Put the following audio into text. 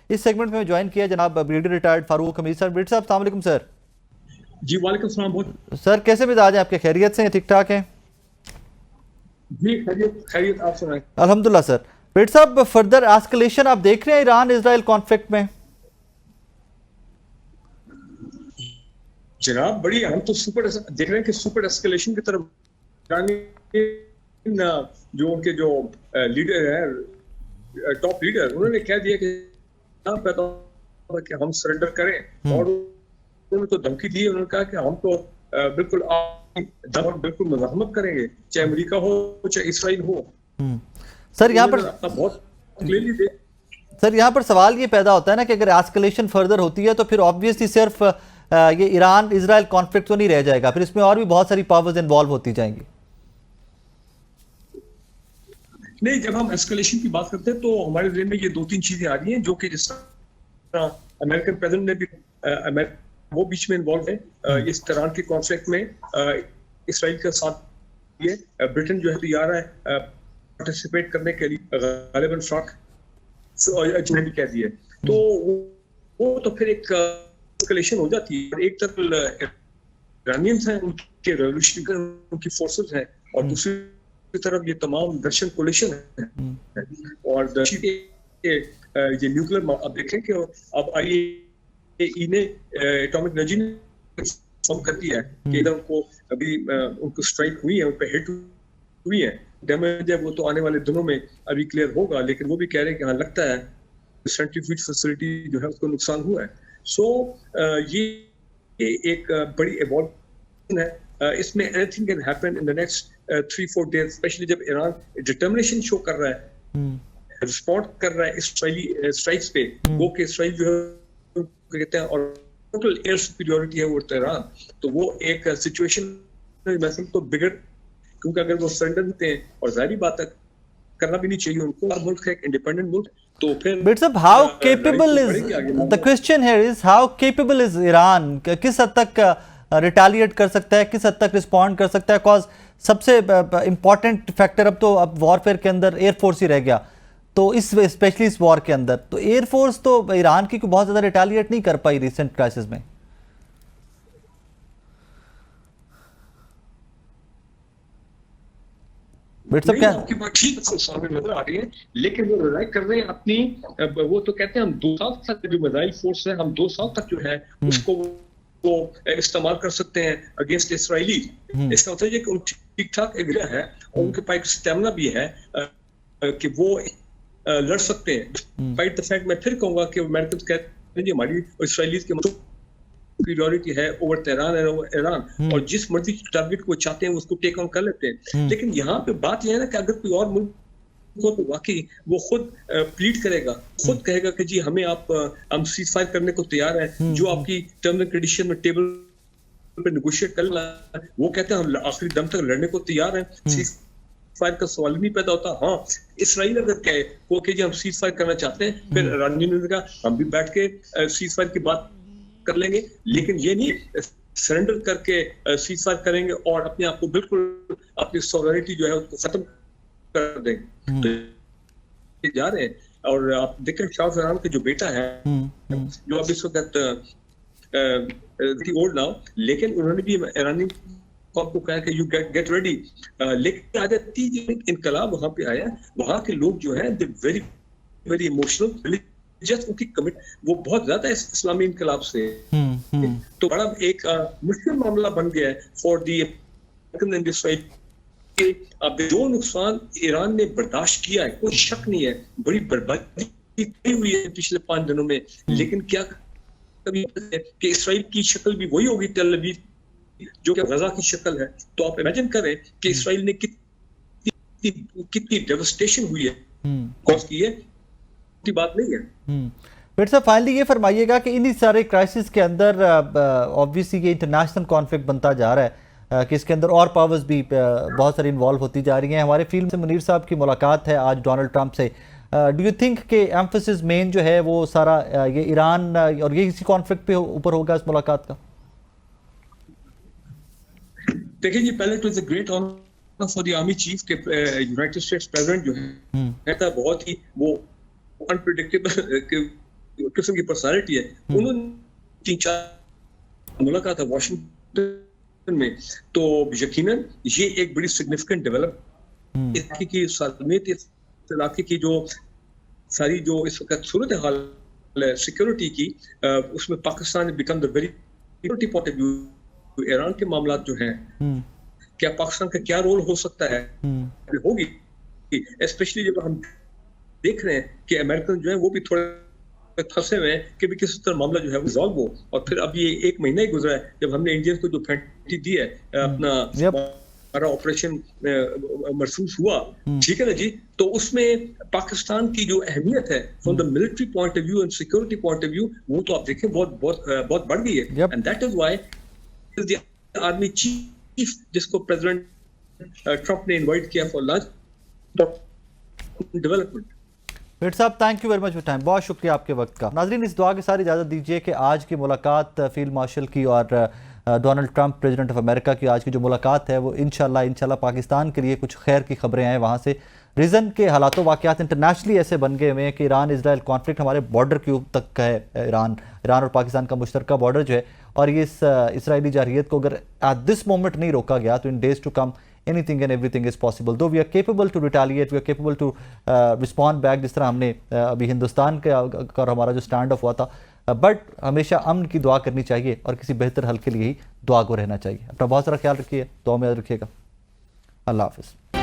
इस सेगमेंट में ज्वाइन किया जनाब brigadier retired Farooq Hamid sir. Brigadier साहब, अस्सलाम वालेकुम सर। जी वालेकुम सलाम। बहुत सर कैसे मिजाज हैं आपके, खैरियत से हैं, ठीक ठाक हैं? जी, खैरियत खैरियत। आप सुनाएं। अल्हम्दुलिल्लाह सर। ब्रिगेडियर साहब, फर्दर एस्केलेशन आप देख रहे हैं ईरान इजराइल कॉन्फ्लिक्ट में? जनाब बड़ी हम तो सुपर देख रहे हैं कि सुपर एस्केलेशन की तरफ ईरानी जो उनके जो लीडर है, टॉप लीडर, उन्होंने कह दिया कि पैदा कि हम सरेंडर करें, और उन्होंने तो धमकी दी। उन्होंने कहा कि हम तो बिल्कुल बिल्कुल मज़ाहमत करेंगे, चाहे अमेरिका हो चाहे इसराइल हो। सर यहाँ पर बहुत क्लियरली दे। सर यहाँ पर सवाल ये पैदा होता है ना कि अगर एस्केलेशन फर्दर होती है तो फिर ऑब्वियसली सिर्फ ये ईरान इजराइल कॉन्फ्लिक्ट तो नहीं रह जाएगा, फिर इसमें और भी बहुत सारी पावर्स इन्वॉल्व होती जाएंगी। नहीं, जब हम एस्केलेशन की बात करते हैं तो हमारे जहन में ये दो तीन चीजें आ रही हैं, जो कि जिस तरह अमेरिकन प्रेसिडेंट ने भी वो बीच में इन्वॉल्व है इस तरह के कॉन्फ्लिक्ट में। इसराइल के साथ ये ब्रिटेन जो है तैयार है पार्टिसिपेट करने के लिए, गालिबन फ्राक ने भी कह दिया। तो वो तो फिर एक एस्केलेशन हो जाती है। एक तरफ इरानियंस हैं, उनके रेवोल्यूशन उनकी फोर्सेस हैं, और दूसरी तरफ ये तमाम रशियन कोलिशन है। और ये न्यूक्लियर, अब देखें कि अब IAEA ने एटॉमिक एनर्जी ने फॉर्म कर दिया है कि इधर उनको अभी उनको स्ट्राइक हुई है, उन पर हिट हुई है, डैमेज है। वो तो आने वाले दिनों में अभी क्लियर होगा, लेकिन वो भी कह रहे हैं कि हाँ, लगता है सेंट्रीफ्यूज फैसिलिटी जो है उसको नुकसान हुआ है। सो ये एक बड़ी एवॉल्यूशन है। इसमें anything can happen in the next 3-4 days, specially जब ईरान डिटर्मिनेशन शो कर रहा है, रिस्पॉन्ड कर रहा है इसराइली स्ट्राइक्स पे। वो कि इसराइल जो है कहते हैं, और टोटल एयर सुपीरियरिटी है वो तेहरान, तो वो एक सिचुएशन में तो बिगड़, क्योंकि अगर वो सरेंडर होते हैं, और जाहिर बात है करना भी नहीं चाहिए उनको, मुल्क है एक इंडिपेंडेंट मुल्क, तो फिर बट साहब, how capable is the question here is how capable is Iran? किस हद तक रिटेलिएट कर सकता है, किस हद तक रिस्पॉन्ड कर सकता है? बिकॉज सबसे इंपॉर्टेंट फैक्टर अब वॉरफेयर के अंदर एयरफोर्स ही रह गया, तो इस स्पेशली इस वॉर के अंदर तो एयरफोर्स तो ईरान की बहुत ज़्यादा रिटेलिएट नहीं कर पाई रिसेंट क्राइसिस में। आपकी बात ठीक सामने नजर आ रही है, लेकिन वो रिलाई कर रहे हैं अपनी, वो तो कहते हैं हम 2 साल तक जो मिसाइल फोर्स है, हम 2 साल तक जो है उसको वो इस्तेमाल कर सकते हैं अगेंस्ट इसराइली। इसका मतलब है कि उन ठीक ठाक एग्रा है, और उनके पास स्टेमिना भी है कि वो लड़ सकते हैं। फाइट द फैक्ट मैं फिर कहूंगा कि अमेरिकन कहते हैं हमारी इसराइलीज के सुपीरियरिटी है ओवर तेहरान है ओवर ईरान, और जिस मर्जी टारगेट को चाहते हैं उसको टेक ऑन कर लेते हैं। लेकिन यहाँ पे बात यह है ना कि अगर कोई और मुल्क को तो वाकई वो खुद प्लीड करेगा, खुद कहेगा कि जी हमें आप हम सीज फायर करने को तैयार हैं, जो आपकी टर्म्स एंड कंडीशन में टेबल पे नेगोशिएट कर ला, वो कहते हैं हम आखिरी दम तक लड़ने को तैयार हैं, सीज फायर का सवाल नहीं पैदा होता। हाँ, इसराइल अगर कहे वो कि जी हम सीज फायर करना चाहते हैं, फिर ईरानी ने कहा हम भी बैठ के सीज फायर की बात कर लेंगे, लेकिन ये नहीं सरेंडर करके सीज फायर करेंगे और अपने आप को बिल्कुल अपनी सॉवरेनिटी जो है उसको खत्म कर देंगे। तो जा रहे हैं, और आप देखें शाह फरान के जो बेटा है जो अब इस वक्त ओल्ड नाउ, लेकिन उन्होंने भी ईरानी कौम को कहा कि यू गेट रेडी। लेकिन आ जाती इनकलाब वहां पे आया, वहां के लोग जो है they very very emotional, just उनकी कमिट वो बहुत ज्यादा है इस्लामी इनकलाब से। तो बड़ा एक मुश्किल मामला बन गया है for the American and Israel. अब जो नुकसान ईरान ने बर्दाश्त किया है, कोई शक नहीं है, बड़ी बर्बादी हुई है पिछले 5 दिनों में, लेकिन क्या कभी कि इसराइल की शक्ल भी वही होगी टेल अवीव जो कि गजा की शक्ल है? तो आप इमेजिन करें कि इसराइल ने कितनी डेवस्टेशन हुई है, कॉज की है, बात नहीं है। फिर साहब फाइनली ये फरमाइएगा कि इन्हीं सारे क्राइसिस के अंदर ऑब्वियसली ये इंटरनेशनल कॉन्फ्लिक्ट बनता जा रहा है कि इसके अंदर और पावर्स भी बहुत सारी इन्वॉल्व होती जा रही हैं। हमारे फील्ड से मुनीर साहब की मुलाकात है आज डोनाल्ड ट्रंप से। डू यू थिंक कि एम्फेसिस मेन जो है वो सारा ये ईरान और ये इसी कॉन्फ्लिक्ट पे ऊपर होगा इस मुलाकात का? देखिए जी, पहले तो it's a great honour for the army chief के यूनाइटेड स्टेट्स प्रेसिडेंट जो है बहुत ही वो अनप्रेडिक्टेबल किस्म की पर्सनालिटी है, उन्होंने 3-4 मुलाकात है वाशिंगटन में, तो यकीनन ये एक बड़ी सिग्निफिकेंट डेवलप इलाके की सालमियत, इस इलाके की जो सारी जो इस वक्त सूरत हाल है सिक्योरिटी की, उसमें Pakistan become the very security point of view. Iran के मामला जो हैं, क्या पाकिस्तान का क्या रोल हो सकता है, होगी, स्पेशली जब हम देख रहे हैं कि अमेरिकन जो है वो भी थोड़े फंसे हुए हैं कि भी किस तरह मामला जो है वो रिजॉल्व हो। और फिर अब ये 1 महीना ही गुजरा है जब हमने इंडियंस को जो फैंटी दी है, अपना हमारा ऑपरेशन महसूस हुआ, ठीक है ना जी, तो उसमें पाकिस्तान की जो अहमियत है from the military point of view and security point of view, वो तो आप देखें बहुत बढ़ गई है। And that is why the army chief, जिसको प्रेसिडेंट ट्रंप ने इनवाइट किया फॉर लंच डेवलपमेंट। पेट साहब, thank you very much for time, बहुत शुक्रिया आपके वक्त का। नाजरीन, इस दुआ के साथ इजाज़त दीजिए कि आज की मुलाकात फील्ड मार्शल की और Donald Trump president of America की आज की जो मुलाकात है वो इंशाल्लाह पाकिस्तान के लिए कुछ खैर की खबरें आएँ वहाँ से। रीज़न के हालात वाक़यात इंटरनेशनली ऐसे बन गए हुए हैं कि ईरान इजराइल कॉन्फ्लिक्ट हमारे बॉर्डर के तक का है। ईरान और पाकिस्तान का मुश्तरका बॉर्डर जो है, और ये इस इसराइली जारहियत को अगर एट दिस मोमेंट नहीं रोका गया तो in days to come anything and everything is possible. Though we are capable to retaliate, we are capable to respond back, जिस तरह हमने अभी हिंदुस्तान का हमारा जो स्टैंड ऑफ हुआ था, बट हमेशा अमन की दुआ करनी चाहिए और किसी बेहतर हल के लिए ही दुआ को रहना चाहिए। अपना बहुत सारा ख्याल रखिए, दुआ में याद रखिएगा। अल्लाह हाफिज़।